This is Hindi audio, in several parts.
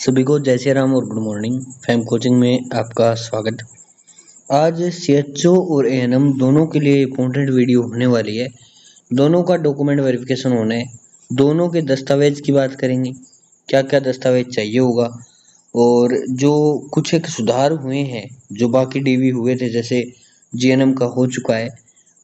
सभी को जय श्री राम और गुड मॉर्निंग। फैम कोचिंग में आपका स्वागत। आज सीएचओ और एएनएम दोनों के लिए इम्पोर्टेंट वीडियो होने वाली है। दोनों का डॉक्यूमेंट वेरिफिकेशन होना है। दोनों के दस्तावेज की बात करेंगे, क्या क्या दस्तावेज चाहिए होगा और जो कुछ एक सुधार हुए हैं जो बाकी डीवी हुए थे, जैसे जीएनएम का हो चुका है,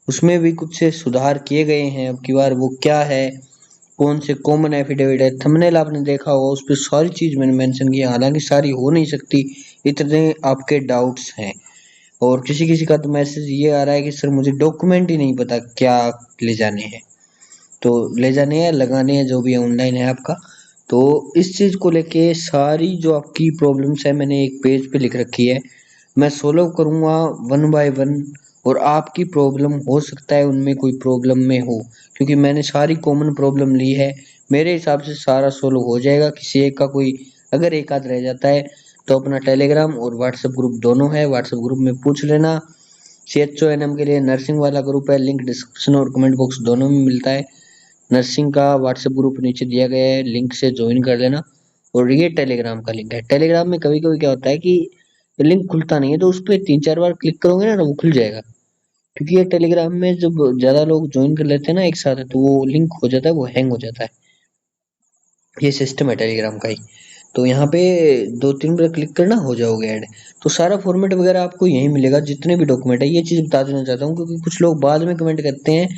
उसमें भी कुछ से सुधार किए गए हैं। अब की बार वो क्या है, कौन से कॉमन एफिडेविट है, थंबनेल आपने देखा होगा, उस पर सारी चीज मैंने मेंशन की है। हालांकि सारी हो नहीं सकती, इतने आपके डाउट्स हैं। और किसी किसी का तो मैसेज ये आ रहा है कि सर मुझे डॉक्यूमेंट ही नहीं पता क्या ले जाने हैं। तो ले जाने हैं, लगाने हैं, जो भी ऑनलाइन है आपका। तो इस चीज को लेके सारी जो आपकी प्रॉब्लम्स है मैंने एक पेज पे लिख रखी है। मैं सोल्व करूंगा वन बाय वन। और आपकी प्रॉब्लम हो सकता है उनमें कोई प्रॉब्लम में हो, क्योंकि मैंने सारी कॉमन प्रॉब्लम ली है। मेरे हिसाब से सारा सोल्व हो जाएगा। किसी एक का कोई अगर एक आध रह जाता है तो अपना टेलीग्राम और व्हाट्सएप ग्रुप दोनों है, व्हाट्सएप ग्रुप में पूछ लेना। CHONM के लिए नर्सिंग वाला ग्रुप है, लिंक डिस्क्रिप्शन और कमेंट बॉक्स दोनों में मिलता है। नर्सिंग का व्हाट्सएप ग्रुप नीचे दिया गया है, लिंक से ज्वाइन कर लेना। और ये टेलीग्राम का लिंक है। टेलीग्राम में कभी कभी क्या होता है कि लिंक खुलता नहीं है, तो उस पर 3-4 बार क्लिक करोगे ना तो वो खुल जाएगा। क्योंकि ये टेलीग्राम में जब ज्यादा लोग ज्वाइन कर लेते हैं ना एक साथ, तो वो लिंक हो जाता है, वो हैंग हो जाता है। ये सिस्टम है टेलीग्राम का ही। तो यहाँ पे 2-3 बार क्लिक करना, हो जाओगे ऐड। तो सारा फॉर्मेट वगैरह आपको यहीं मिलेगा, जितने भी डॉक्यूमेंट है। ये चीज बता देना चाहता हूँ क्योंकि कुछ लोग बाद में कमेंट करते हैं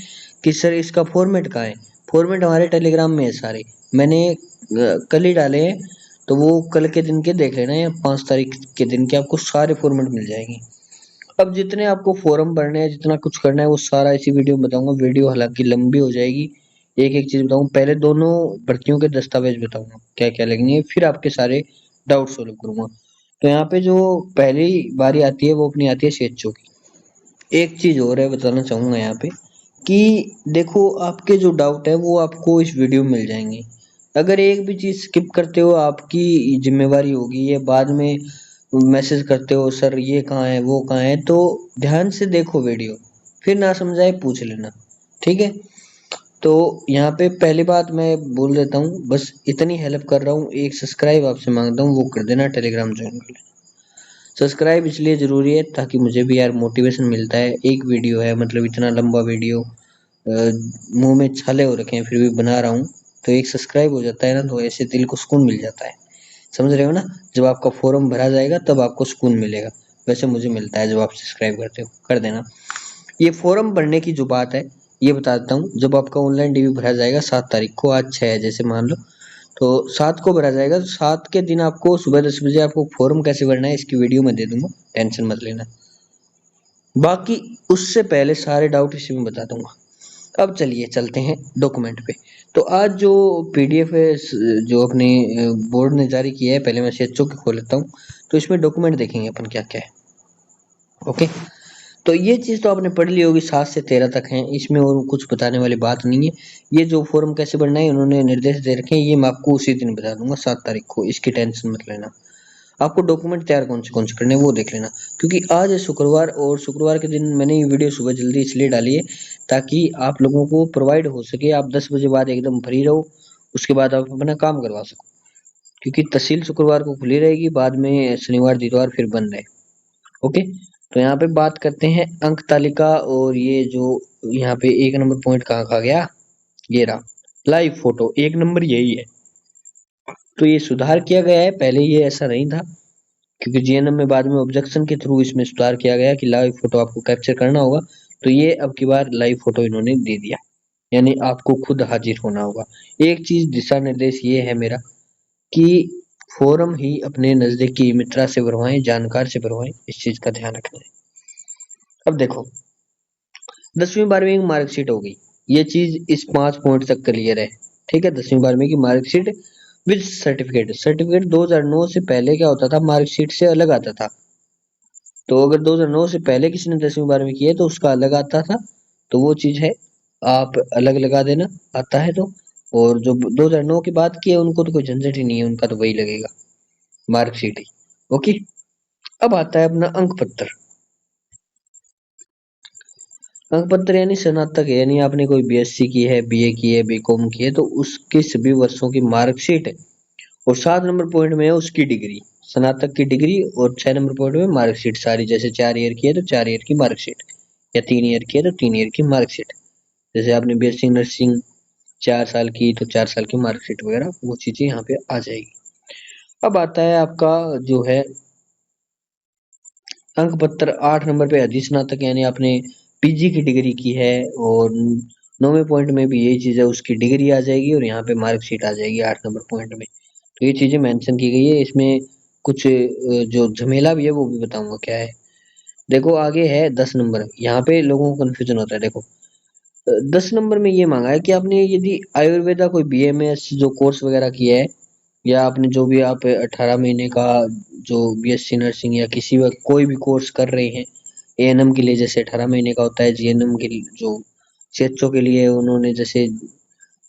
कि सर इसका फॉर्मेट कहाँ है। फॉर्मेट हमारे टेलीग्राम में है सारे। मैंने कल ही डाले हैं, तो वो कल के दिन के देख लेना, या 5 तारीख के दिन के आपको सारे फॉर्मेट मिल जाएंगे। अब जितने आपको फॉर्म भरने हैं, जितना कुछ करना है, वो सारा इसी वीडियो में बताऊंगा। वीडियो हालांकि लंबी हो जाएगी, एक एक चीज बताऊंगा। पहले दोनों भर्तियों के दस्तावेज बताऊंगा क्या क्या लगेंगे, फिर आपके सारे डाउट सोल्व करूंगा। तो यहाँ पे जो पहली बारी आती है वो अपनी आती है सीएचओ की। एक चीज और है बताना चाहूंगा यहाँ पे कि देखो, आपके जो डाउट है वो आपको इस वीडियो में मिल जाएंगे। अगर एक भी चीज स्किप करते हो आपकी जिम्मेवारी होगी। ये बाद में मैसेज करते हो सर ये कहाँ है वो कहाँ है, तो ध्यान से देखो वीडियो, फिर ना समझाए पूछ लेना, ठीक है। तो यहाँ पे पहली बात मैं बोल देता हूँ, बस इतनी हेल्प कर रहा हूँ, एक सब्सक्राइब आपसे मांगता हूँ, वो कर देना, टेलीग्राम ज्वाइन कर लेना। सब्सक्राइब इसलिए जरूरी है ताकि मुझे भी यार मोटिवेशन मिलता है। एक वीडियो है, मतलब इतना लंबा वीडियो, मुंह में छाले हो रखे हैं फिर भी बना रहा हूँ। तो एक सब्सक्राइब हो जाता है ना, तो ऐसे दिल को सुकून मिल जाता है। समझ रहे हो ना। जब आपका फॉर्म भरा जाएगा तब आपको सुकून मिलेगा। वैसे मुझे मिलता है जब आप सब्सक्राइब करते हो, कर देना। ये फॉर्म भरने की जो बात है ये बता देता हूँ। जब आपका ऑनलाइन डीवी भरा जाएगा 7 तारीख को, आज 6 है जैसे मान लो, तो 7 को भरा जाएगा। तो 7 के दिन आपको सुबह 10 बजे आपको फॉर्म कैसे भरना है इसकी वीडियो मैं दे दूंगा, टेंशन मत लेना। बाकी उससे पहले सारे डाउट इसी में बता दूंगा। अब चलिए चलते हैं डॉक्यूमेंट पे। तो आज जो पीडीएफ है जो अपने बोर्ड ने जारी किया है, पहले मैं सीएचओ की खोल लेता हूँ। तो इसमें डॉक्यूमेंट देखेंगे अपन क्या क्या है। ओके। तो ये चीज तो आपने पढ़ ली होगी, 7 से 13 तक है, इसमें और कुछ बताने वाली बात नहीं है। ये जो फॉर्म कैसे भरना है उन्होंने निर्देश दे रखे हैं, ये मैं आपको उसी दिन बता दूंगा 7 तारीख को, इसकी टेंशन मत लेना। आपको डॉक्यूमेंट तैयार कौन से करने हैं वो देख लेना। क्योंकि आज है शुक्रवार, और शुक्रवार के दिन मैंने ये वीडियो सुबह जल्दी इसलिए डाली है ताकि आप लोगों को प्रोवाइड हो सके, आप 10 बजे बाद एकदम फ्री रहो, उसके बाद आप अपना काम करवा सको। क्योंकि तहसील शुक्रवार को खुली रहेगी, बाद में शनिवार इतवार फिर बंद है। ओके। तो यहाँ पे बात करते हैं अंक तालिका। और ये जो यहाँ पे 1 नंबर पॉइंट कहाँ कहा गया, ये रहा, लाइव फोटो 1 नंबर यही है। तो ये सुधार किया गया है, पहले ये ऐसा नहीं था। क्योंकि जीएनएम में बाद में ऑब्जेक्शन के थ्रू इसमें सुधार किया गया कि लाइव फोटो आपको कैप्चर करना होगा। तो ये अब की बार लाइव फोटो इन्होंने दे दिया, यानी आपको खुद हाजिर होना होगा। एक चीज दिशा निर्देश ये है मेरा कि फॉर्म ही अपने नजदीकी मित्रा से भरवाएं, जानकार से भरवाएं, इस चीज का ध्यान रखना है। अब देखो, 10वीं 12वीं की मार्कशीट हो गई, ये चीज इस 5 पॉइंट तक क्लियर है। ठीक है, 10वीं 12वीं की मार्कशीट विद सर्टिफिकेट। सर्टिफिकेट 2009 से पहले क्या होता था, मार्कशीट से अलग आता था। तो अगर 2009 से पहले किसी ने 10वीं 12वीं की है तो उसका अलग आता था। तो वो चीज है, आप अलग लगा देना, आता है तो। और जो 2009 की बात की है उनको तो कोई झंझट ही नहीं है, उनका तो वही लगेगा, मार्कशीट ही। ओके। अब आता है अपना अंक पत्र। अंक पत्र यानी स्नातक है, यानी आपने कोई बीएससी की है, बीए की है, बीकॉम की है, तो उसके सभी वर्षों की मार्कशीट और 7 नंबर पॉइंट में है उसकी डिग्री, स्नातक की डिग्री, और 6 नंबर पॉइंट में मार्कशीट सारी, जैसे 4 ईयर की है तो 4 ईयर की मार्कशीट, या 3 ईयर की है तो 3 ईयर की मार्कशीट। जैसे आपने बीएससी नर्सिंग 4 साल की तो 4 साल की मार्कशीट वगैरह वो चीजें यहाँ पे आ जाएगी। अब आता है आपका जो है अंक पत्र 8 नंबर पे अधिस्नातक, यानी आपने पीजी की डिग्री की है, और 9वें पॉइंट में भी यही चीज है, उसकी डिग्री आ जाएगी और यहाँ पे मार्कशीट आ जाएगी 8 नंबर पॉइंट में। तो ये चीजें मेंशन की गई है इसमें। कुछ जो झमेला भी है वो भी बताऊंगा क्या है। देखो आगे है 10 नंबर, यहाँ पे लोगों को कंफ्यूजन होता है। देखो 10 नंबर में ये मांगा है कि आपने यदि आयुर्वेदा कोई बीएमएस जो कोर्स वगैरह किया है, या आपने जो भी आप 18 महीने का जो बीएससी नर्सिंग या किसी भी कोई भी कोर्स कर रहे हैं एएनएम के लिए, जैसे 18 महीने का होता है, जीएनएम के लिए जो सीएचओ के लिए उन्होंने जैसे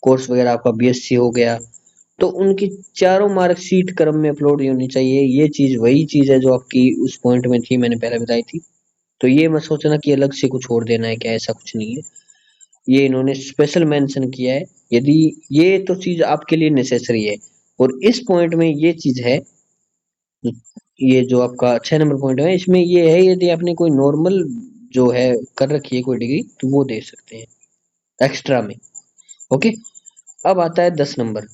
कोर्स वगैरह आपका बीएससी हो गया, तो उनकी चारों मार्कशीट क्रम में अपलोड होनी चाहिए। ये चीज वही चीज है जो आपकी उस पॉइंट में थी, मैंने पहले बताई थी। तो ये मत सोचना कि अलग से कुछ और देना है, क्या ऐसा कुछ नहीं है। ये इन्होंने स्पेशल मेंशन किया है, यदि ये तो चीज आपके लिए नेसेसरी है। और इस पॉइंट में ये चीज है, ये जो आपका 6 नंबर पॉइंट है इसमें ये है, यदि आपने कोई नॉर्मल जो है कर रखी है कोई डिग्री तो वो दे सकते हैं एक्स्ट्रा में। ओके। अब आता है 10 नंबर।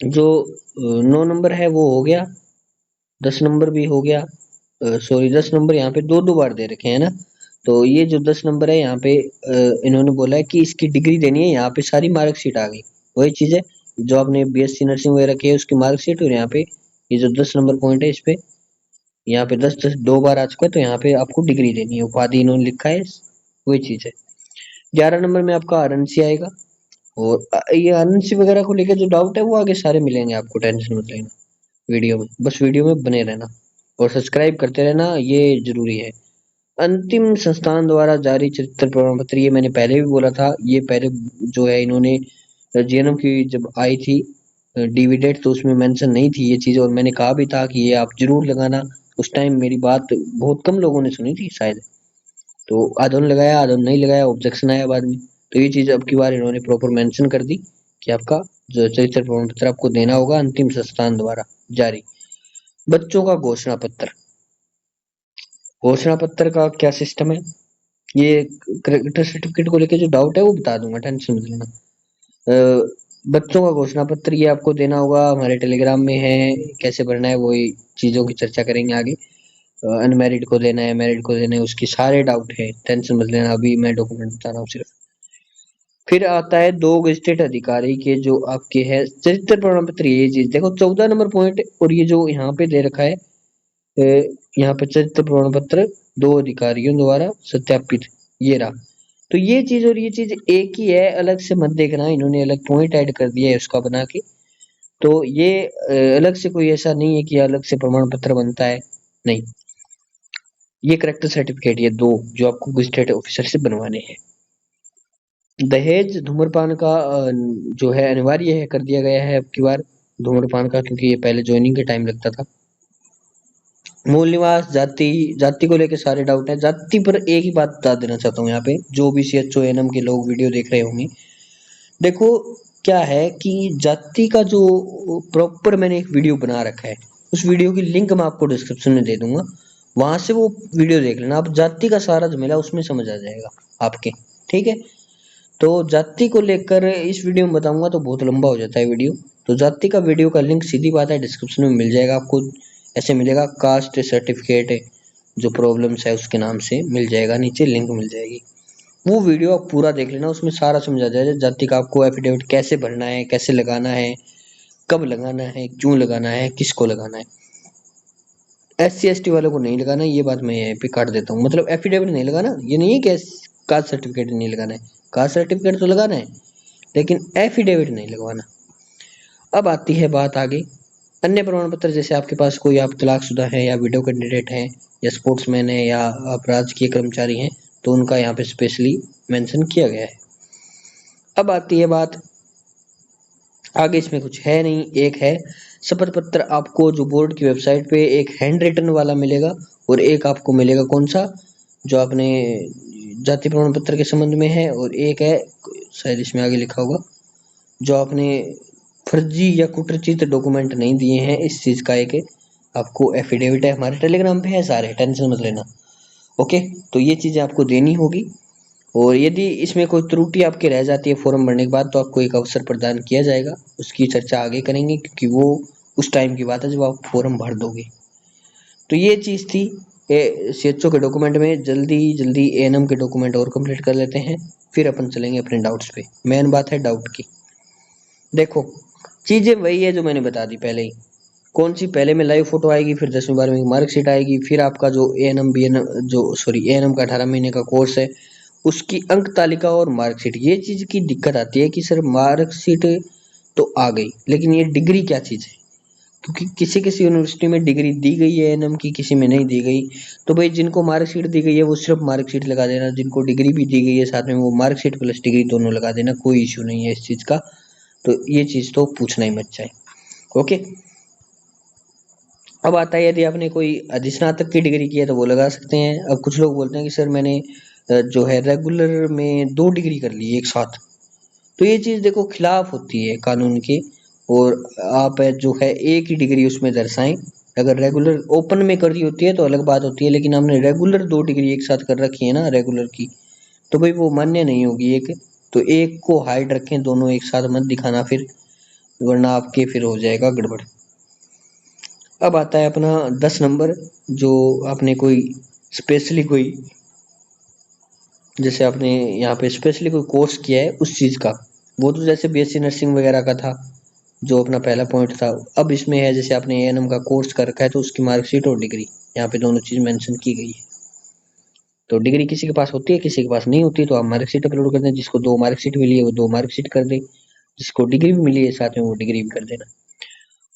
जो 9 नंबर है वो हो गया, 10 नंबर भी हो गया। सॉरी 10 नंबर यहाँ पे दो दो बार दे रखे हैं ना। तो ये जो 10 नंबर है यहाँ पे इन्होंने बोला है कि इसकी डिग्री देनी है, यहाँ पे सारी मार्कशीट आ गई। वही चीज है जो आपने बीएससी नर्सिंग वगैरह की है उसकी मार्कशीट, और यहाँ पे ये जो 10 नंबर पॉइंट है इस पे यहाँ पे 10 10 दो बार आ चुका है, तो यहाँ पे आपको डिग्री देनी है, उपाधि इन्होंने लिखा है। वही चीज है। 11 नंबर में आपका आरएनसी आएगा। और ये आरएनसी वगैरह को लेकर जो डाउट है वो आगे सारे मिलेंगे आपको, टेंशन मत लेना। वीडियो में बस वीडियो में बने रहना और सब्सक्राइब करते रहना, ये जरूरी है। अंतिम संस्थान द्वारा जारी चरित्र प्रमाण पत्र, ये मैंने पहले भी बोला था। ये पहले जो है इन्होंने जीएनएम की जब आई थी डिविडेट, तो उसमें मेंशन नहीं थी ये चीज, और मैंने कहा भी था कि ये आप जरूर लगाना। उस टाइम मेरी बात बहुत कम लोगों ने सुनी थी शायद, तो आधों ने लगाया आधों ने नहीं लगाया, ऑब्जेक्शन आया बाद में। तो ये चीज अब की बार इन्होंने प्रॉपर मेंशन कर दी कि आपका जो चरित्र प्रमाण पत्र आपको देना होगा अंतिम संस्थान द्वारा जारी। बच्चों का घोषणा पत्र, घोषणा पत्र का क्या सिस्टम है, ये करेक्टर सर्टिफिकेट को लेके जो डाउट है वो बता दूंगा, टेंशन मत लेना। अ, बच्चों का घोषणा पत्र ये आपको देना होगा, हमारे टेलीग्राम में है। कैसे भरना है वही चीजों की चर्चा करेंगे आगे। अनमैरिड को देना है, मैरिड को देना है, उसकी सारे डाउट है, टेंशन मत लेना, अभी मैं डॉक्यूमेंट बता रहा हूँ सिर्फ। फिर आता है दो गजेटेड अधिकारी के जो आपके है चरित्र प्रमाण पत्र। ये चीज देखो 14 नंबर पॉइंट, और ये जो यहाँ पे दे रखा है यहाँ पे चरित्र प्रमाण पत्र 2 अधिकारियों द्वारा सत्यापित, ये रहा। तो ये चीज और ये चीज एक ही है, अलग से मत देखना, इन्होंने अलग पॉइंट ऐड कर दिया है उसका बना के। तो ये अलग से कोई ऐसा नहीं है कि अलग से प्रमाण पत्र बनता है, नहीं। ये करेक्टर सर्टिफिकेट ये दो जो आपको गजेटेड ऑफिसर से बनवाने हैं। दहेज धूम्रपान का जो है अनिवार्य है कर दिया गया है अब की बार, धूम्रपान का, क्योंकि ये पहले ज्वाइनिंग के टाइम लगता था। मूल निवास, जाति, जाति को लेकर सारे डाउट है। जाति पर एक ही बात बता देना चाहता हूँ यहाँ पे, जो भी सीएचओ एएनएम के लोग वीडियो देख रहे होंगे। देखो क्या है कि जाति का जो प्रॉपर मैंने एक वीडियो बना रखा है, उस वीडियो की लिंक मैं आपको डिस्क्रिप्शन में दे दूंगा, वहां से वो वीडियो देख लेना। आप जाति का सारा झमेला उसमें समझ आ जाएगा आपके। ठीक है। तो जाति को लेकर इस वीडियो में बताऊंगा तो बहुत लंबा हो जाता है वीडियो। तो जाति का वीडियो का लिंक सीधी बात है डिस्क्रिप्शन में मिल जाएगा आपको। ऐसे मिलेगा कास्ट सर्टिफिकेट जो प्रॉब्लम्स है उसके नाम से मिल जाएगा, नीचे लिंक मिल जाएगी। वो वीडियो आप पूरा देख लेना, उसमें सारा समझा जाएगा जाति का आपको एफिडेविट कैसे भरना है, कैसे लगाना है, कब लगाना है, क्यों लगाना है, किसको लगाना है। SC ST वालों को नहीं लगाना, ये बात मैं यहाँ पे काट देता हूँ। मतलब एफिडेविट नहीं लगाना, ये नहीं है कि कास्ट सर्टिफिकेट नहीं लगाना है, कास्ट सर्टिफिकेट तो लगाना है लेकिन एफिडेविट नहीं लगवाना। अब आती है बात आगे अन्य प्रमाण पत्र, जैसे आपके पास कोई आप तलाकशुदा है या विडो कैंडिडेट हैं या स्पोर्ट्समैन है या आप राजकीय कर्मचारी हैं, तो उनका यहाँ पे स्पेशली मेंशन किया गया है। अब आती है बात आगे, इसमें कुछ है नहीं, एक है शपथ पत्र। आपको जो बोर्ड की वेबसाइट पे एक हैंड रिटन वाला मिलेगा, और एक आपको मिलेगा कौन सा, जो आपने जाति प्रमाण पत्र के संबंध में है, और एक है शायद इसमें आगे लिखा होगा जो आपने फर्जी या कुटरचित डॉक्यूमेंट नहीं दिए हैं, इस चीज़ का एक आपको एफिडेविट है, हमारे टेलीग्राम पे है सारे, टेंशन मत लेना। ओके, तो ये चीज़ें आपको देनी होगी। और यदि इसमें कोई त्रुटि आपके रह जाती है फॉर्म भरने के बाद, तो आपको एक अवसर प्रदान किया जाएगा, उसकी चर्चा आगे करेंगे, क्योंकि वो उस टाइम की बात है जब आप फॉर्म भर दोगे। तो ये चीज़ थी CHO के डॉक्यूमेंट में। जल्दी जल्दी ANM के डॉक्यूमेंट और कंप्लीट कर लेते हैं, फिर अपन चलेंगे अपने डाउट्स पे। मेन बात है डाउट की। देखो, चीज़ें वही है जो मैंने बता दी पहले ही। कौन सी, पहले में लाइव फोटो आएगी, फिर 10वीं 12वीं की मार्कशीट आएगी, फिर आपका जो ANM BNM ANM का 18 महीने का कोर्स है उसकी अंक तालिका और मार्कशीट। ये चीज़ की दिक्कत आती है कि सर मार्कशीट तो आ गई, लेकिन ये डिग्री क्या चीज़ है, क्योंकि किसी किसी यूनिवर्सिटी में डिग्री दी गई है ANM की, किसी में नहीं दी गई। तो भाई जिनको मार्कशीट दी गई है वो सिर्फ मार्कशीट लगा देना, जिनको डिग्री भी दी गई है साथ में वो मार्कशीट प्लस डिग्री दोनों लगा देना, कोई इश्यू नहीं है इस चीज़ का। तो ये चीज़ तो पूछना ही मत चाहे। ओके, अब आता है यदि आपने कोई अधिस्नातक की डिग्री की है तो वो लगा सकते हैं। अब कुछ लोग बोलते हैं कि सर मैंने जो है रेगुलर में 2 डिग्री कर ली एक साथ, तो ये चीज़ देखो खिलाफ होती है कानून के। और आप जो है एक ही डिग्री उसमें दर्शाएं। अगर रेगुलर ओपन में कर दी होती है तो अलग बात होती है, लेकिन आपने रेगुलर 2 डिग्री एक साथ कर रखी है ना रेगुलर की, तो भाई वो मान्य नहीं होगी एक। तो एक को हाइड रखें, दोनों एक साथ मत दिखाना फिर, वरना आपके फिर हो जाएगा गड़बड़। अब आता है अपना 10 नंबर, जो आपने कोई स्पेशली कोई, जैसे आपने यहाँ पे स्पेशली कोई कोर्स किया है उस चीज़ का, वो तो जैसे BSc नर्सिंग वगैरह का था जो अपना पहला पॉइंट था। अब इसमें है जैसे आपने ANM का कोर्स कर रखा है तो उसकी मार्कशीट और डिग्री, यहाँ पे दोनों चीज़ मेंशन की गई है। तो डिग्री किसी के पास होती है, किसी के पास नहीं होती, तो आप मार्कशीट अपलोड कर दें। जिसको 2 मार्कशीट मिली है वो 2 मार्कशीट कर दे, जिसको डिग्री भी मिली है साथ में वो डिग्री भी कर देना।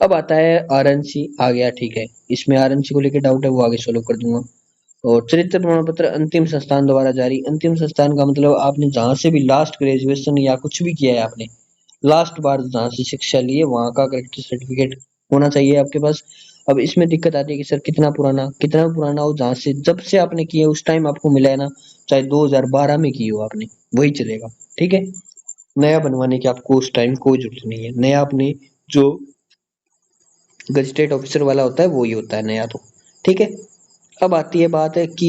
अब आता है RNC आ गया, ठीक है। इसमें RNC को लेकर डाउट है वो आगे सोल्व कर दूंगा। और चरित्र प्रमाण पत्र अंतिम संस्थान द्वारा जारी। अंतिम संस्थान का मतलब आपने जहां से भी लास्ट ग्रेजुएशन या कुछ भी किया है, आपने लास्ट बार जहां से शिक्षा ली है वहां का करेक्ट सर्टिफिकेट होना चाहिए आपके पास। अब इसमें दिक्कत आती है कि सर कितना पुराना हो, जहां से जब से आपने किया उस टाइम आपको मिला है ना, चाहे 2012 में की हो आपने, वही चलेगा, ठीक है। नया बनवाने की आपको उस टाइम कोई जरूरत नहीं है। नया आपने जो गजेटेड ऑफिसर वाला होता है वो ही होता है नया, तो ठीक है। अब आती है बात है कि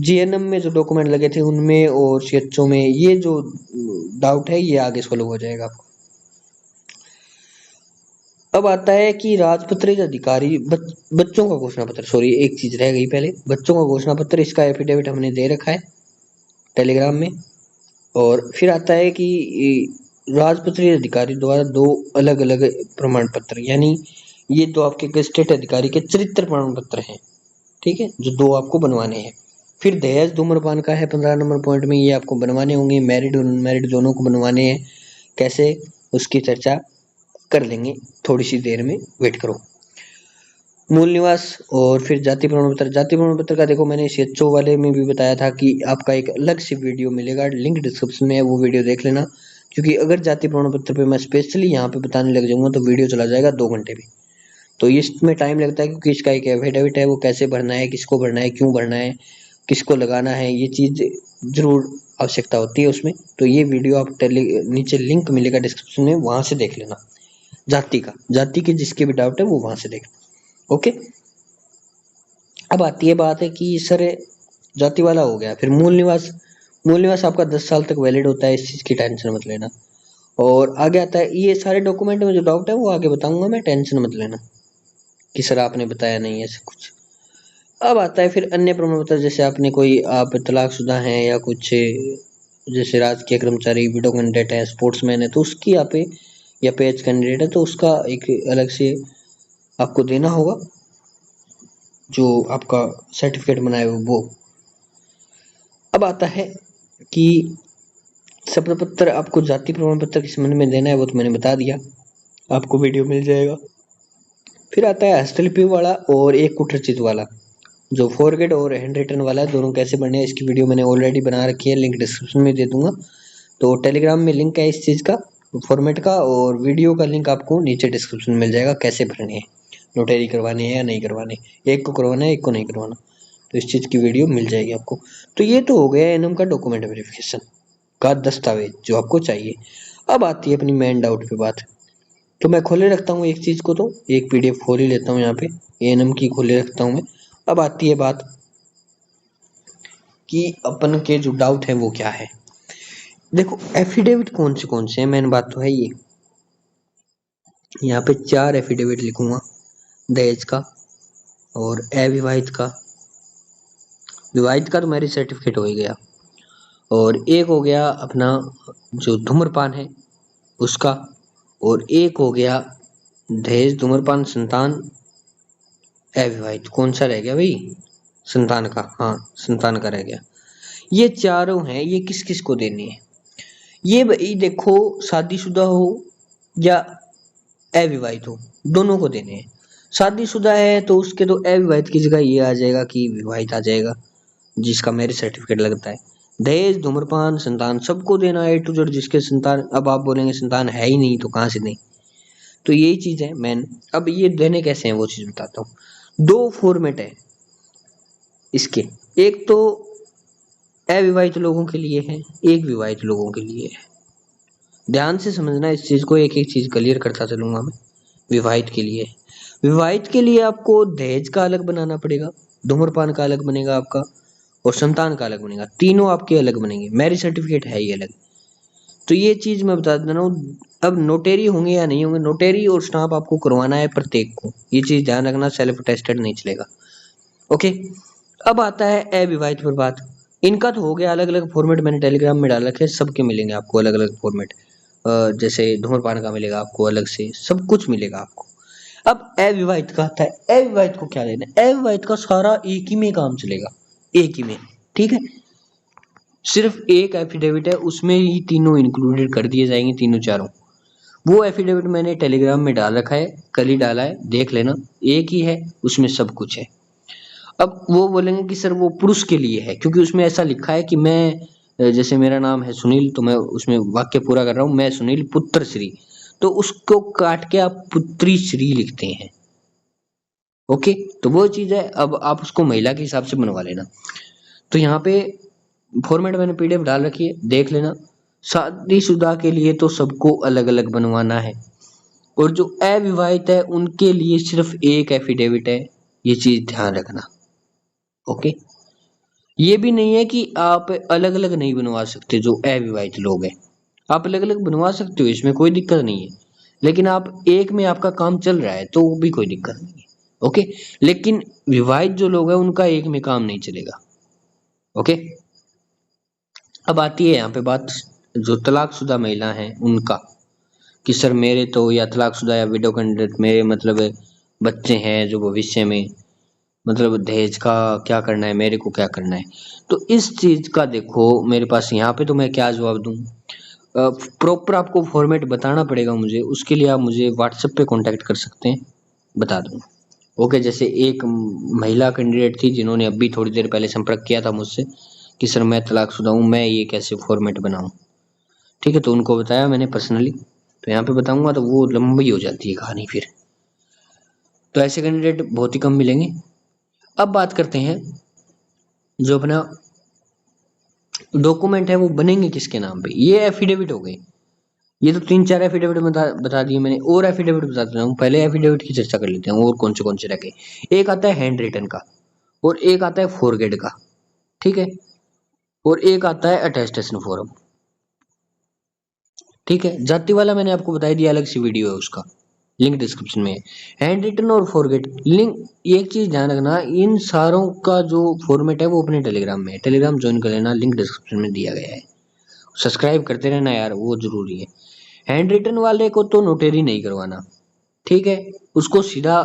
GNM में जो डॉक्यूमेंट लगे थे उनमें और CHO में ये जो डाउट है ये आगे सोल्व हो जाएगा आपको। अब आता है कि राजपत्रित अधिकारी बच्चों का घोषणा पत्र, सॉरी एक चीज रह गई पहले, बच्चों का घोषणा पत्र, इसका एफिडेविट हमने दे रखा है टेलीग्राम में। और फिर आता है कि राजपत्रित अधिकारी द्वारा 2 अलग अलग प्रमाण पत्र, यानी ये 2 आपके गजेटेड अधिकारी के चरित्र प्रमाण पत्र हैं, ठीक है, जो 2 आपको बनवाने हैं। फिर दहेज धूम्रपान का है 15 नंबर पॉइंट में, ये आपको बनवाने होंगे, मैरिड और अनमैरिड दोनों को बनवाने हैं। कैसे, उसकी चर्चा कर लेंगे थोड़ी सी देर में, वेट करो। मूल निवास और फिर जाति प्रमाण पत्र। जाति प्रमाण पत्र का देखो मैंने CHO वाले में भी बताया था कि आपका एक अलग से वीडियो मिलेगा, लिंक डिस्क्रिप्शन में है, वो वीडियो देख लेना। क्योंकि अगर जाति प्रमाण पत्र पे मैं स्पेशली यहाँ पे बताने लग जाऊंगा तो वीडियो चला जाएगा 2 घंटे भी, तो इसमें टाइम लगता है, क्योंकि इसका एक एफिडेविट है, वो कैसे भरना है, किसको भरना है, क्यों भरना है, किसको लगाना है, ये चीज़ जरूर आवश्यकता होती है उसमें। तो ये वीडियो आप नीचे लिंक मिलेगा डिस्क्रिप्शन में, वहां से देख लेना। जाति के जिसके भी डाउट है वो वहां से देख। ओके, अब आती है बात है कि सर जाति वाला हो गया, फिर मूल निवास आपका 10 साल तक वैलिड होता है, इस चीज़ की टेंशन मत लेना। और आगे आता है ये सारे डॉक्यूमेंट में जो डाउट है वो आगे बताऊंगा मैं, टेंशन मत लेना कि सर आपने बताया नहीं ऐसे कुछ। अब आता है फिर अन्य प्रमाण पत्र, जैसे आपने कोई आप तलाकशुदा हैं या कुछ, जैसे राजकीय कर्मचारी, विडो कैंडिडेट है, स्पोर्ट्समैन है, तो उसकी आप या पेज कैंडिडेट है तो उसका एक अलग से आपको देना होगा, जो आपका सर्टिफिकेट बनाए हुए वो। अब आता है कि शपथ पत्र आपको जाति प्रमाण पत्र के संबंध में देना है, वो तो मैंने बता दिया, आपको वीडियो मिल जाएगा। फिर आता है हस्तलिपि वाला और एक कुटरचित वाला, जो फॉरगेट और हैंड रिटन वाला है, दोनों कैसे बनने हैं इसकी वीडियो मैंने ऑलरेडी बना रखी है, लिंक डिस्क्रिप्शन में दे दूंगा। तो टेलीग्राम में लिंक है इस चीज़ का, फॉर्मेट का, और वीडियो का लिंक आपको नीचे डिस्क्रिप्शन में मिल जाएगा, कैसे भरने हैं, नोटरी करवाने हैं या नहीं करवाने, एक को करवाना है एक को नहीं करवाना, तो इस चीज़ की वीडियो मिल जाएगी आपको। तो ये तो हो गया एनएम का डॉक्यूमेंट वेरिफिकेशन का दस्तावेज जो आपको चाहिए। अब आती है अपनी मेन डाउट पे बात, तो मैं खोले रखता हूँ एक चीज को, तो एक पीडीएफ खोल ही लेता हूँ यहाँ पे, एएनएम की खोले रखता हूँ मैं। अब आती है बात कि अपन के जो डाउट है वो क्या है। देखो एफिडेविट कौन से हैं, मेन बात तो है ये। यहाँ पे 4 एफिडेविट लिखूंगा, दहेज का और अविवाहित का। विवाहित का तो मैरिज सर्टिफिकेट हो ही गया, और एक हो गया अपना जो धूम्रपान है उसका, और एक हो गया दहेज, धूम्रपान, संतान, अविवाहित। कौन सा रह गया भाई? संतान का, हाँ संतान का रह गया। ये चारों हैं, ये किस किस को देनी है? ये भाई देखो, शादीशुदा हो या अविवाहित हो, दोनों को देने हैं। शादीशुदा है तो उसके तो अविवाहित की जगह ये आ जाएगा कि विवाहित आ जाएगा, जिसका मैरिज सर्टिफिकेट लगता है। दहेज, धूम्रपान, संतान सबको देना है, A to Z। जिसके संतान, अब आप बोलेंगे संतान है ही नहीं तो कहाँ से दें, तो यही चीज है मैन। अब ये देने कैसे हैं वो चीज बताता हूँ। 2 फॉर्मेट है इसके, एक तो अविवाहित लोगों के लिए है, एक विवाहित लोगों के लिए है। ध्यान से समझना इस चीज को, एक एक चीज क्लियर करता चलूंगा मैं। विवाहित के लिए, विवाहित के लिए आपको दहेज का अलग बनाना पड़ेगा, धूम्रपान का अलग बनेगा आपका, और संतान का अलग बनेगा। तीनों आपके अलग बनेंगे, मैरिज सर्टिफिकेट है ही अलग। तो ये चीज मैं बता दे रहा हूँ। अब नोटेरी होंगे या नहीं होंगे, नोटेरी और स्टाम्प आपको करवाना है प्रत्येक को, ये चीज ध्यान रखना, सेल्फ टेस्टेड नहीं चलेगा। ओके, अब आता है अविवाहित पर बात। इनका तो हो गया अलग अलग फॉर्मेट, मैंने टेलीग्राम में डाल रखे, सबके मिलेंगे आपको अलग अलग फॉर्मेट। जैसे धूम्रपान का मिलेगा आपको अलग से, सब कुछ मिलेगा आपको। अब अविवाहित का आता है, अविवाहित को क्या लेना है? अविवाहित का सारा एक ही में काम चलेगा, एक ही में, ठीक है। सिर्फ एक एफिडेविट है, उसमें ही तीनों इंक्लूडेड कर दिए जाएंगे, तीनों चारों। वो एफिडेविट मैंने टेलीग्राम में डाल रखा है, कल ही डाला है, देख लेना, एक ही है, उसमें सब कुछ है। अब वो बोलेंगे कि सर वो पुरुष के लिए है, क्योंकि उसमें ऐसा लिखा है कि मैं, जैसे मेरा नाम है सुनील, तो मैं उसमें वाक्य पूरा कर रहा हूँ, मैं सुनील पुत्र श्री, तो उसको काट के आप पुत्री श्री लिखते हैं। ओके, तो वो चीज है। अब आप उसको महिला के हिसाब से बनवा लेना। तो यहाँ पे फॉर्मेट मैंने पीडीएफ डाल रखी है, देख लेना। शादीशुदा के लिए तो सबको अलग अलग बनवाना है, और जो अविवाहित है उनके लिए सिर्फ एक एफिडेविट है, ये चीज ध्यान रखना। ओके, ये भी नहीं है कि आप अलग अलग नहीं बनवा सकते, जो अविवाहित लोग हैं आप अलग अलग बनवा सकते हो, इसमें कोई दिक्कत नहीं है। लेकिन आप एक में आपका काम चल रहा है तो वो भी कोई दिक्कत नहीं है। ओके, लेकिन विवाहित जो लोग हैं उनका एक में काम नहीं चलेगा। ओके, अब आती है यहाँ पे बात जो तलाकशुदा महिला हैं उनका, कि सर मेरे तो, या तलाकशुदा या विडो कैंडिडेट, मेरे मतलब बच्चे हैं जो भविष्य में, मतलब दहेज का क्या करना है, मेरे को क्या करना है। तो इस चीज का देखो मेरे पास यहाँ पे, तो मैं क्या जवाब दूं? प्रॉपर आपको फॉर्मेट बताना पड़ेगा मुझे, उसके लिए आप मुझे व्हाट्सएप पे कांटेक्ट कर सकते हैं, बता दूंगा। ओके, जैसे एक महिला कैंडिडेट थी जिन्होंने अभी थोड़ी देर पहले संपर्क किया था मुझसे कि सर मैं तलाकशुदा हूँ, मैं ये कैसे फॉर्मेट बनाऊं। ठीक है, तो उनको बताया मैंने पर्सनली, तो यहाँ पे बताऊंगा तो वो लंबी हो जाती है कहानी फिर। तो ऐसे कैंडिडेट बहुत ही कम मिलेंगे। अब बात करते हैं जो अपना डॉक्यूमेंट है वो बनेंगे किसके नाम पे। ये एफिडेविट हो गए, ये तो 3-4 एफिडेविट बता दिए मैंने, और एफिडेविट बता देता हूँ। पहले एफिडेविट की चर्चा कर लेते हैं, और कौन से रह गए। एक आता है हैंड रिटन का, और एक आता है फॉरगेट का, ठीक है, और एक आता है अटेस्टेशन फॉर्म। ठीक है, जाति वाला मैंने आपको बता दिया, अलग सी वीडियो है उसका, लिंक डिस्क्रिप्शन में है। हैंड रिटन और फॉरगेट लिंक, एक चीज ध्यान रखना, इन सारों का जो फॉर्मेट है वो अपने टेलीग्राम में है, टेलीग्राम ज्वाइन कर लेना, लिंक डिस्क्रिप्शन में दिया गया है। सब्सक्राइब करते रहना यार, वो जरूरी है। हैंड रिटन वाले को तो नोटेरी नहीं करवाना, ठीक है, उसको सीधा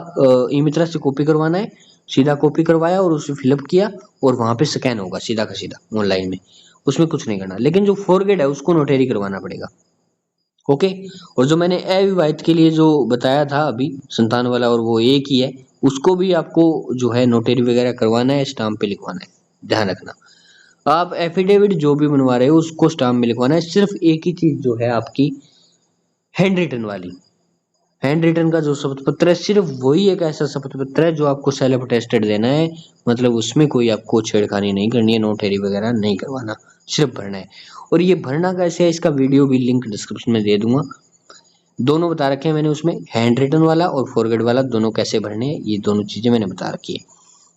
ई मित्रा से कॉपी करवाना है। सीधा कॉपी करवाया और उसे फिलअप किया, और वहां पे स्कैन होगा सीधा का सीधा ऑनलाइन में, उसमें कुछ नहीं करना। लेकिन जो फॉरगेट है उसको नोटेरी करवाना पड़ेगा। ओके, और जो मैंने अविवाहित के लिए जो बताया था अभी, संतान वाला, और वो एक ही है, उसको भी आपको जो है नोटेरी वगैरह करवाना है, स्टाम्प पे लिखवाना है, ध्यान रखना। आप एफिडेविट जो भी बनवा रहे हो उसको स्टाम्प में लिखवाना है। सिर्फ एक ही चीज जो है आपकी हैंड रिटन वाली, हैंड रिटन का जो शपथ पत्र है, सिर्फ वही एक ऐसा शपथ पत्र है जो आपको सेल्फ अटेस्टेड देना है। मतलब उसमें कोई आपको छेड़खानी नहीं करनी है, नोटेरी वगैरह नहीं करवाना, सिर्फ भरना है। और ये भरना कैसे है, इसका वीडियो भी लिंक डिस्क्रिप्शन में दे दूंगा, दोनों बता रखे हैं मैंने उसमें, हैंड रिटन वाला और फॉरवर्ड वाला दोनों कैसे भरने हैं, ये दोनों चीजें मैंने बता रखी है।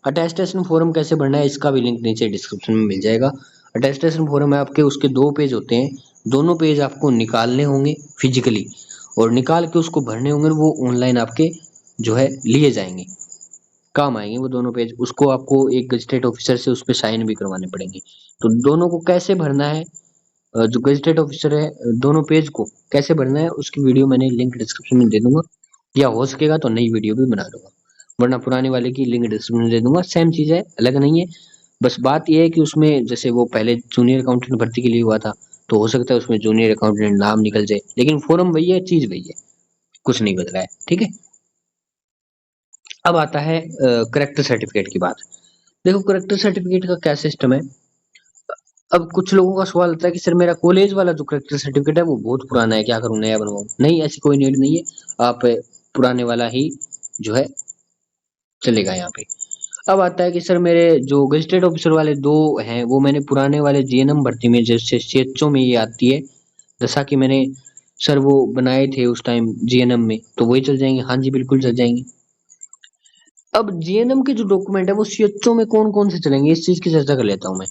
अटेस्टेशन फॉर्म कैसे भरना है इसका भी लिंक नीचे डिस्क्रिप्शन में मिल जाएगा। अटेस्टेशन फॉर्म है आपके, उसके 2 पेज होते हैं, दोनों पेज आपको निकालने होंगे फिजिकली और निकाल के उसको भरने होंगे, वो ऑनलाइन आपके जो है लिए जाएंगे, काम आएंगे वो दोनों पेज। उसको आपको एक गजेटेड ऑफिसर से उस पर साइन भी करवाने पड़ेंगे। तो दोनों को कैसे भरना है, जो गजेटेड ऑफिसर है दोनों पेज को कैसे भरना है उसकी वीडियो मैंने लिंक डिस्क्रिप्शन में दे दूंगा, या हो सकेगा तो नई वीडियो भी बना दूंगा, वरना पुराने वाले की लिंक डिस्क्रिप्शन में दे दूंगा। सेम चीज है, अलग नहीं है। बस बात यह है कि उसमें जैसे वो पहले जूनियर अकाउंटेंट भर्ती के लिए हुआ था, तो हो सकता है उसमें जूनियर अकाउंटेंट नाम निकल जाए, लेकिन फॉर्म वही है, चीज वही है, कुछ नहीं बदला है। ठीक है, अब आता है करेक्टर सर्टिफिकेट की बात। देखो करेक्टर सर्टिफिकेट का क्या सिस्टम है। अब कुछ लोगों का सवाल आता है कि सर मेरा कॉलेज वाला जो करेक्टर सर्टिफिकेट है वो बहुत पुराना है, क्या करूं, नया बनवाऊं? नहीं, ऐसी कोई नीड नहीं है, आप पुराने वाला ही जो है चलेगा यहाँ पे। अब आता है कि सर मेरे जो गजेटेड ऑफिसर वाले 2 हैं वो मैंने पुराने वाले जीएनएम भर्ती में, जैसे सीएचओ में ये आती है, जैसा कि मैंने सर वो बनाए थे उस टाइम जीएनएम में, तो वही चल जाएंगे? हाँ जी बिल्कुल चल जाएंगे। अब जीएनएम के जो डॉक्यूमेंट है वो सीएचओ में कौन कौन से चलेंगे, इस चीज की चर्चा कर लेता हूँ मैं।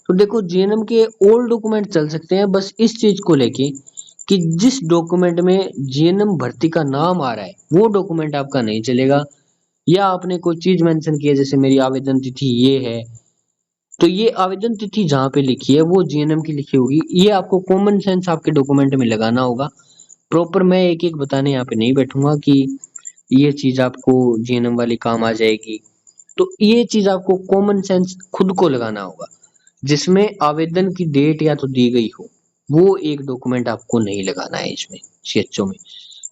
तो देखो जीएनएम के ओल्ड डॉक्यूमेंट चल सकते हैं, बस इस चीज को लेके कि जिस डॉक्यूमेंट में जीएनएम भर्ती का नाम आ रहा है वो डॉक्यूमेंट आपका नहीं चलेगा, या आपने कोई चीज मेंशन की है जैसे मेरी आवेदन तिथि ये है, तो ये आवेदन तिथि जहाँ पे लिखी है वो जीएनएम की लिखी होगी, ये आपको कॉमन सेंस आपके डॉक्यूमेंट में लगाना होगा। प्रॉपर मैं एक एक बताने यहाँ पे नहीं बैठूंगा कि ये चीज आपको जीएनएम वाली काम आ जाएगी, तो ये चीज आपको कॉमन सेंस खुद को लगाना होगा। जिसमें आवेदन की डेट या तो दी गई हो वो एक डॉक्यूमेंट आपको नहीं लगाना है इसमें सीएचओ में,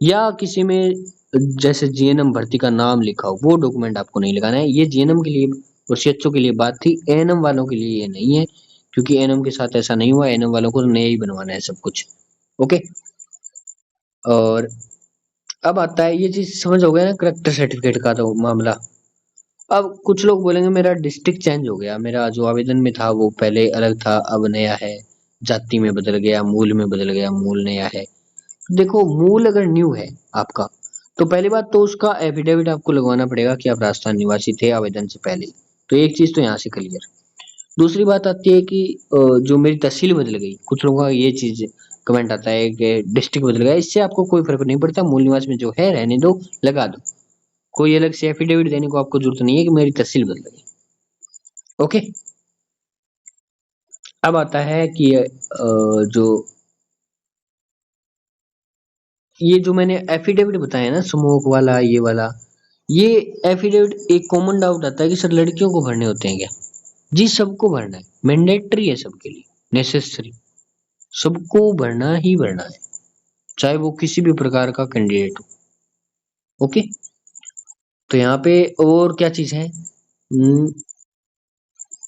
या किसी में जैसे जीएनएम भर्ती का नाम लिखा हो वो डॉक्यूमेंट आपको नहीं लगाना है। ये जीएनएम के लिए और सीएचओ के लिए बात थी, एएनएम वालों के लिए ये नहीं है, क्योंकि एएनएम के साथ ऐसा नहीं हुआ, एएनएम वालों को तो नया ही बनवाना है सब कुछ। ओके, और अब आता है, ये चीज समझ हो गया ना करेक्टर सर्टिफिकेट का तो मामला। अब कुछ लोग बोलेंगे मेरा डिस्ट्रिक्ट चेंज हो गया, मेरा जो आवेदन में था वो पहले अलग था अब नया है, जाति में बदल गया, मूल में बदल गया, मूल नया है। देखो मूल अगर न्यू है आपका, तो पहली बात तो उसका एफिडेविट आपको लगवाना पड़ेगा कि आप राजस्थान निवासी थे आवेदन से पहले, तो एक चीज तो यहाँ से क्लियर। दूसरी बात आती है कि जो मेरी तहसील बदल गई, कुछ लोगों का ये चीज कमेंट आता है कि डिस्ट्रिक्ट बदल गया, इससे आपको कोई फर्क नहीं पड़ता, मूल निवास में जो है रहने दो, लगा दो, कोई अलग से एफिडेविट देने को आपको जरूरत नहीं है कि मेरी तहसील बदल गई। ओके, अब आता है कि जो ये जो मैंने एफिडेविट बताया ना स्मोक वाला ये वाला, ये एफिडेविट एक कॉमन डाउट आता है कि सर लड़कियों को भरने होते हैं क्या? जी सबको भरना है, मैंडेटरी है सबके लिए, नेसेसरी, सबको भरना ही भरना है, चाहे वो किसी भी प्रकार का कैंडिडेट हो। ओके, तो यहाँ पे और क्या चीज है,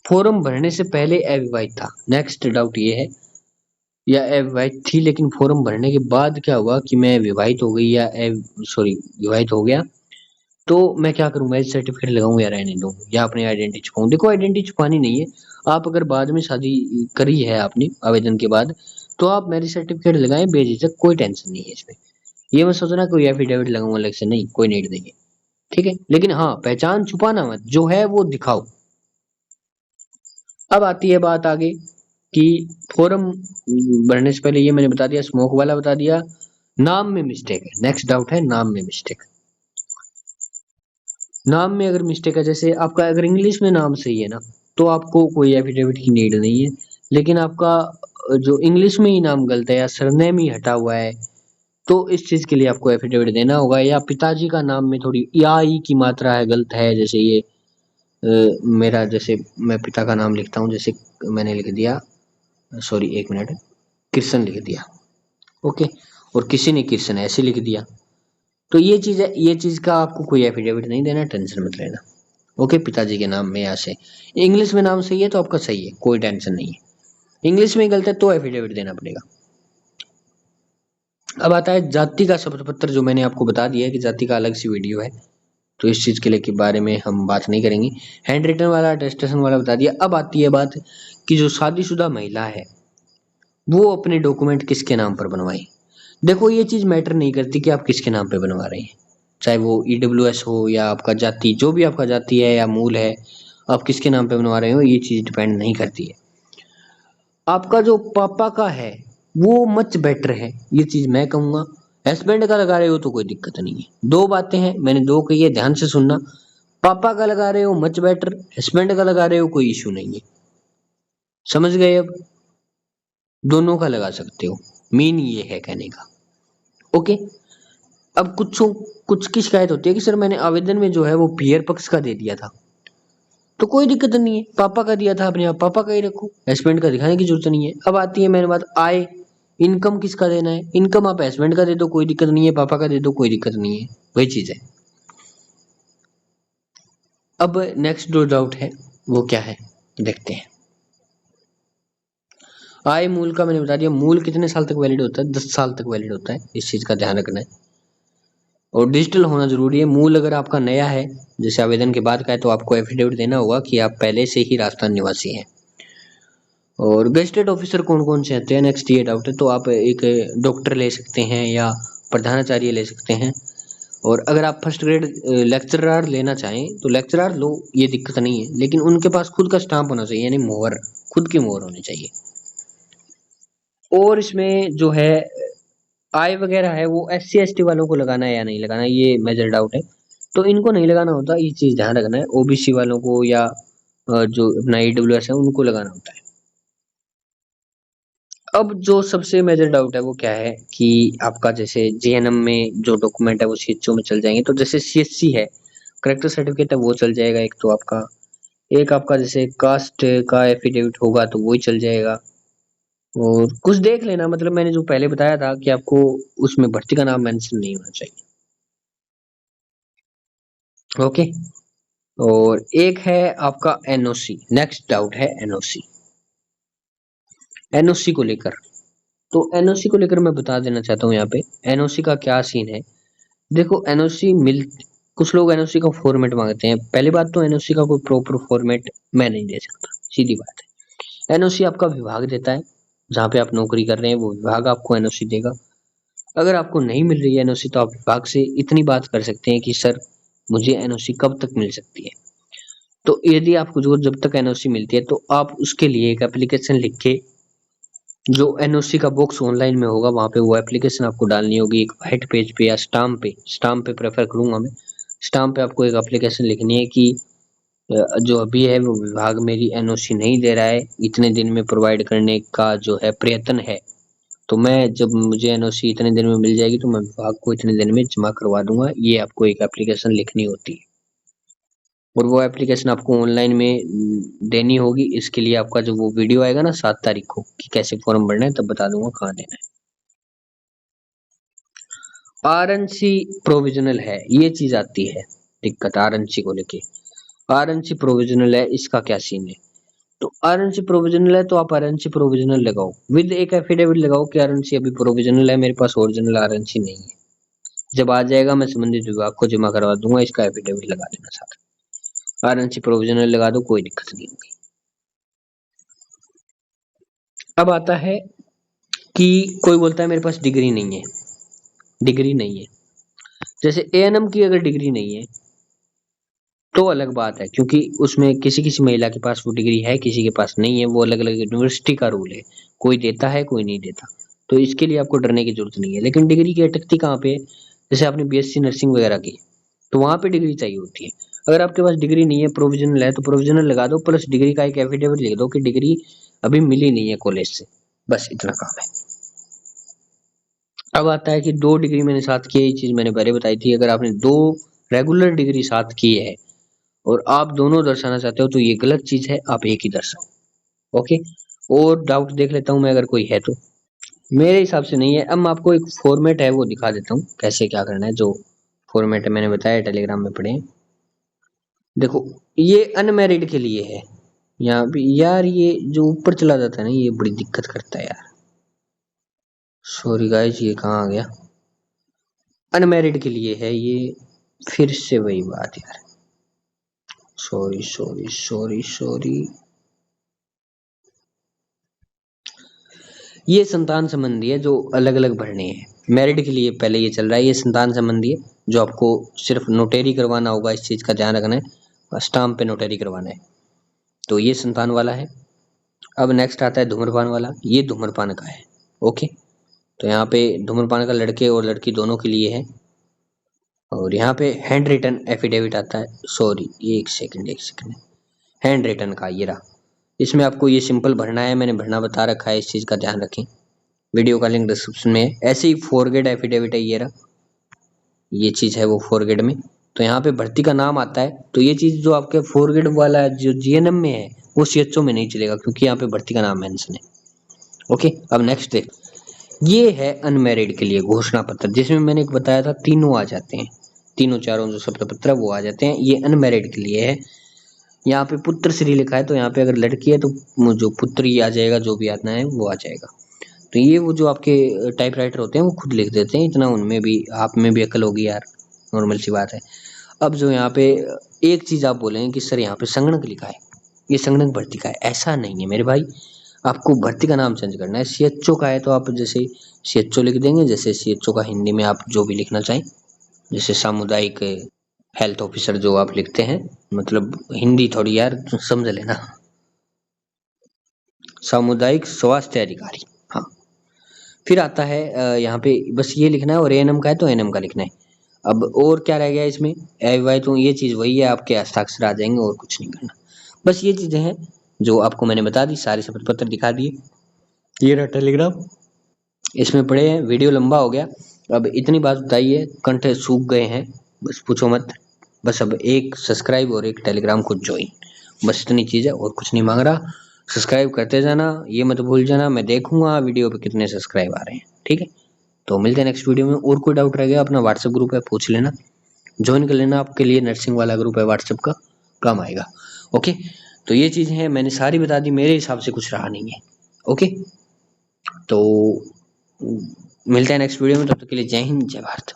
फॉर्म भरने से पहले अविवाहित था, नेक्स्ट डाउट ये है, या अविवाहित थी लेकिन फॉर्म भरने के बाद क्या हुआ कि मैं विवाहित हो गई या सॉरी विवाहित हो गया, तो मैं क्या करूं, मैरिज सर्टिफिकेट लगाऊं या रहने दूं, या अपनी आइडेंटिटी छुपाऊं? देखो आइडेंटिटी छुपानी नहीं है, आप अगर बाद में शादी करी है आपने आवेदन के बाद, तो आप मैरिज सर्टिफिकेट लगाएं बेझिझक, कोई टेंशन नहीं है इसमें। ये मत सोचना कोई एफिडेविट लगाऊं अलग से, नहीं कोई नीड नहीं है। ठीक है, लेकिन हाँ पहचान छुपाना मत, जो है वो दिखाओ। अब आती है बात आगे कि फॉर्म भरने से पहले ये मैंने बता दिया, स्मोक वाला बता दिया, नाम में मिस्टेक है, नेक्स्ट डाउट है नाम में मिस्टेक। नाम में अगर मिस्टेक है, जैसे आपका अगर इंग्लिश में नाम सही है ना, तो आपको कोई एफिडेविट की नीड नहीं है, लेकिन आपका जो इंग्लिश में ही नाम गलत है या सरनेम ही हटा हुआ है, तो इस चीज के लिए आपको एफिडेविट देना होगा। या पिताजी का नाम में थोड़ी या ई की मात्रा है गलत है, जैसे ये मेरा जैसे मैं पिता का नाम लिखता हूँ, जैसे मैंने लिख दिया, सॉरी एक मिनट, कृष्ण लिख दिया। ओके, और किसी ने कृष्ण ऐसे लिख दिया, तो ये चीज है, ये चीज का आपको कोई एफिडेविट नहीं देना, टेंशन मत लेना। ओके, पिताजी के नाम में यहाँ से इंग्लिश में नाम सही है तो आपका सही है, कोई टेंशन नहीं है, इंग्लिश में गलत है तो एफिडेविट देना पड़ेगा। अब आता है जाति का शपथ पत्र, जो मैंने आपको बता दिया है कि जाति का अलग सी वीडियो है, तो इस चीज के लिए के बारे में हम बात नहीं करेंगे। हैंड रिटन वाला अटेस्टेशन वाला बता दिया। अब आती है बात कि जो शादीशुदा महिला है वो अपने डॉक्यूमेंट किसके नाम पर बनवाए। देखो ये चीज मैटर नहीं करती कि आप किसके नाम पे बनवा रहे हैं, चाहे वो ईडब्ल्यूएस हो या आपका जाति, जो भी आपका जाति है या मूल है, आप किसके नाम पे बनवा रहे हो ये चीज डिपेंड नहीं करती है। आपका जो पापा का है वो मच बेटर है, ये चीज मैं कहूंगा। हस्बैंड का लगा रहे हो तो कोई दिक्कत नहीं है। दो बातें हैं, मैंने दो कही है, ध्यान से सुनना। पापा का लगा रहे हो मच बेटर, हस्बैंड का लगा रहे हो कोई इशू नहीं है। समझ गए अब? दोनों का लगा सकते हो, मीन ये है कहने का। ओके। अब कुछ की शिकायत होती है कि सर मैंने आवेदन में जो है वो पियर पक्ष का दे दिया था, तो कोई दिक्कत नहीं है, पापा का दिया था अपने आप पापा का ही रखो, हस्बैंड का दिखाने की जरूरत नहीं है। अब आती है मैंने बात आय, इनकम किसका देना है, इनकम आप हस्बैंड का दे दो कोई दिक्कत नहीं है, पापा का दे दो कोई दिक्कत नहीं है, वही चीज है। अब नेक्स्ट जो डाउट है वो क्या है देखते हैं। आय मूल का मैंने बता दिया, मूल कितने साल तक वैलिड होता है, 10 साल तक वैलिड होता है, इस चीज का ध्यान रखना है। और डिजिटल होना जरूरी है। मूल अगर आपका नया है, जैसे आवेदन के बाद का है, तो आपको एफिडेविट देना होगा कि आप पहले से ही राजस्थान निवासी हैं। और गेस्टेड ऑफिसर कौन कौन से आते हैं, नेक्स्ट ये डाउट है, तो आप एक डॉक्टर ले सकते हैं या प्रधानाचार्य ले सकते हैं। और अगर आप फर्स्ट ग्रेड लेक्चरर लेना चाहें तो लेक्चरर लो, ये दिक्कत नहीं है, लेकिन उनके पास खुद का स्टाम्प होना चाहिए, यानी मोहर, खुद की मोहर होनी चाहिए। और इसमें जो है आय वगैरह है वो SC ST वालों को लगाना है या नहीं लगाना है, ये मेजर डाउट है। तो इनको नहीं लगाना होता, ये चीज ध्यान रखना है। OBC वालों को या जो अपना EWS है उनको लगाना होता है। अब जो सबसे मेजर डाउट है वो क्या है कि आपका जैसे JNM में जो डॉक्यूमेंट है वो CHO में चल जाएंगे, तो जैसे CSC है, करेक्टर सर्टिफिकेट है, वो चल जाएगा एक, तो आपका एक आपका जैसे कास्ट का एफिडेविट होगा तो वही चल जाएगा। और कुछ देख लेना, मतलब मैंने जो पहले बताया था कि आपको उसमें भर्ती का नाम मेंशन नहीं होना चाहिए। ओके। और एक है आपका NOC, नेक्स्ट डाउट है NOC, NOC को लेकर। तो NOC को लेकर मैं बता देना चाहता हूँ यहाँ पे NOC का क्या सीन है। देखो NOC मिल, कुछ लोग NOC का फॉर्मेट मांगते हैं। पहली बात तो NOC का कोई प्रॉपर फॉर्मेट मैं नहीं दे सकता, सीधी बात है। NOC आपका विभाग देता है, जहाँ पे आप नौकरी कर रहे हैं वो विभाग आपको NOC देगा। अगर आपको नहीं मिल रही है NOC तो आप विभाग से इतनी बात कर सकते हैं कि सर मुझे NOC कब तक मिल सकती है। तो यदि आपको जो जब तक NOC मिलती है तो आप उसके लिए एक एप्लीकेशन लिख के, जो NOC का बॉक्स ऑनलाइन में होगा वहां पे वो एप्लीकेशन आपको डालनी होगी, एक व्हाइट पेज पे या स्टाम्प पे प्रेफर करूंगा मैं। स्टाम्प पे आपको एक एप्लीकेशन लिखनी है कि जो अभी है वो विभाग मेरी NOC नहीं दे रहा है, इतने दिन में प्रोवाइड करने का जो है प्रयत्न है, तो मैं जब मुझे NOC इतने दिन में मिल जाएगी तो मैं विभाग को इतने दिन में जमा करवा दूंगा। ये आपको एक एप्लीकेशन लिखनी होती है और वो एप्लीकेशन आपको ऑनलाइन में देनी होगी। इसके लिए आपका जो वो वीडियो आएगा ना 7 तारीख को कि कैसे फॉर्म भरना है, तब बता दूंगा कहाँ देना है। RNC प्रोविजनल है, ये चीज आती है दिक्कत RNC को लेके। RNC प्रोविजनल है, इसका क्या सीन है? तो RNC प्रोविजनल है तो आप RNC प्रोविजनल लगाओ, विद एक एफिडेविट लगाओ कि RNC अभी प्रोविजनल है, मेरे पास ओरिजिनल RNC नहीं है। जब आ जाएगा मैं संबंधित विभाग को जमा करवा दूंगा, इसका एफिडेविट लगा देना साथ। RNC प्रोविजनल लगा दो, कोई दिक्कत नहीं होगी। अब आता है कि कोई बोलता है मेरे पास डिग्री नहीं है, डिग्री नहीं है। जैसे ANM की अगर डिग्री नहीं है तो अलग बात है, क्योंकि उसमें किसी किसी महिला के पास वो डिग्री है, किसी के पास नहीं है, वो अलग अलग यूनिवर्सिटी का रूल है, कोई देता है कोई नहीं देता। तो इसके लिए आपको डरने की जरूरत नहीं है। लेकिन डिग्री की अटकती कहाँ पे है? जैसे आपने BSc नर्सिंग वगैरह की तो वहां पे डिग्री चाहिए होती है। अगर आपके पास डिग्री नहीं है, प्रोविजनल है, तो प्रोविजनल लगा दो, प्लस डिग्री का एक एफिडेविट लिख दो कि डिग्री अभी मिली नहीं है कॉलेज से, बस इतना काम है। अब आता है कि दो डिग्री मैंने साथ की है, ये चीज मैंने पहले बताई थी। अगर आपने दो रेगुलर डिग्री साथ की है और आप दोनों दर्शाना चाहते हो तो ये गलत चीज है, आप एक ही दर्शाओ। ओके। और डाउट देख लेता हूँ मैं अगर कोई है तो। मेरे हिसाब से नहीं है। अब मैं आपको एक फॉर्मेट है वो दिखा देता हूँ कैसे क्या करना है। जो फॉर्मेट है मैंने बताया टेलीग्राम में पढ़े। देखो ये अनमैरिड के लिए है। यहाँ पे यार ये जो ऊपर चला जाता है ना ये बड़ी दिक्कत करता है यार। सॉरी गाइस, ये कहाँ आ गया? अनमैरिड के लिए है ये। फिर से वही बात यार, सॉरी सॉरी सॉरी सॉरी। ये संतान संबंधी है जो अलग अलग भरने हैं। मैरिड के लिए पहले ये चल रहा है, ये संतान संबंधी है, जो आपको सिर्फ नोटेरी करवाना होगा, इस चीज़ का ध्यान रखना है, स्टाम्प पे नोटेरी करवाना है। तो ये संतान वाला है। अब नेक्स्ट आता है धूम्रपान वाला, ये धूम्रपान का है। ओके, तो यहाँ पे धूम्रपान का लड़के और लड़की दोनों के लिए है। और यहाँ पे हैंड रिटन एफिडेविट आता है, सॉरी एक सेकंड, हैंड रिटन का ये रहा। इसमें आपको ये सिंपल भरना है, मैंने भरना बता रखा है, इस चीज़ का ध्यान रखें। वीडियो का लिंक डिस्क्रिप्शन में है। ऐसे ही फॉरगेट एफिडेविट है, ये रहा, ये चीज़ है वो फॉरगेट में। तो यहाँ पे भर्ती का नाम आता है, तो ये चीज़ जो आपके फॉरगेट वाला जो जीएनएम में है वो सीएचओ में नहीं चलेगा, क्योंकि यहाँ पे भर्ती का नाम मेंशन है। ओके, अब नेक्स्ट देख, ये है अनमैरिड के लिए घोषणा पत्र, जिसमें मैंने एक बताया था तीनों आ जाते हैं, तीनों चारों जो शपथ पत्र वो आ जाते हैं। ये अनमैरिड के लिए है। यहाँ पे पुत्र श्री लिखा है, तो यहाँ पे अगर लड़की है तो जो पुत्र ही आ जाएगा, जो भी आता है वो आ जाएगा। तो ये वो जो आपके टाइपराइटर होते हैं वो खुद लिख देते हैं, इतना उनमें भी आप में भी अकल होगी यार, नॉर्मल सी बात है। अब जो यहाँ पे एक चीज़ आप बोलेंगे कि सर यहाँ पे संगणक लिखा है, ये संगणक भर्ती का है, ऐसा नहीं है मेरे भाई। आपको भर्ती का नाम चेंज करना है। सीएचओ का है तो आप जैसे सीएचओ लिख देंगे, जैसे सीएचओ का हिंदी में आप जो भी लिखना चाहें, जैसे सामुदायिक हेल्थ ऑफिसर जो आप लिखते हैं, मतलब हिंदी थोड़ी यार समझ लेना, सामुदायिक स्वास्थ्य अधिकारी। हाँ, फिर आता है यहाँ पे बस ये लिखना है, और एएनएम का है तो एएनएम का लिखना है। अब और क्या रह गया इसमें, एवाई, तो ये चीज़ वही है, आपके हस्ताक्षर आ जाएंगे और कुछ नहीं करना। बस ये चीज़ें हैं जो आपको मैंने बता दी, सारे शपथ पत्र दिखा दिए। ये रहा टेलीग्राम, इसमें पढ़े हैं, वीडियो लंबा हो गया। अब इतनी बात बताइए, कंठ सूख गए हैं, बस पूछो मत। बस अब एक सब्सक्राइब और एक टेलीग्राम को ज्वाइन, बस इतनी चीज़ है, और कुछ नहीं मांग रहा। सब्सक्राइब करते जाना, ये मत भूल जाना, मैं देखूंगा वीडियो पे कितने सब्सक्राइब आ रहे हैं, ठीक है। तो मिलते हैं नेक्स्ट वीडियो में। और कोई डाउट रह गया अपना व्हाट्सएप ग्रुप है, पूछ लेना, ज्वाइन कर लेना, आपके लिए नर्सिंग वाला ग्रुप है व्हाट्सएप का, काम आएगा। ओके, तो ये चीज़ें हैं, मैंने सारी बता दी, मेरे हिसाब से कुछ रहा नहीं है। ओके, तो मिलते हैं नेक्स्ट वीडियो में, तब तक के लिए जय हिंद जय भारत।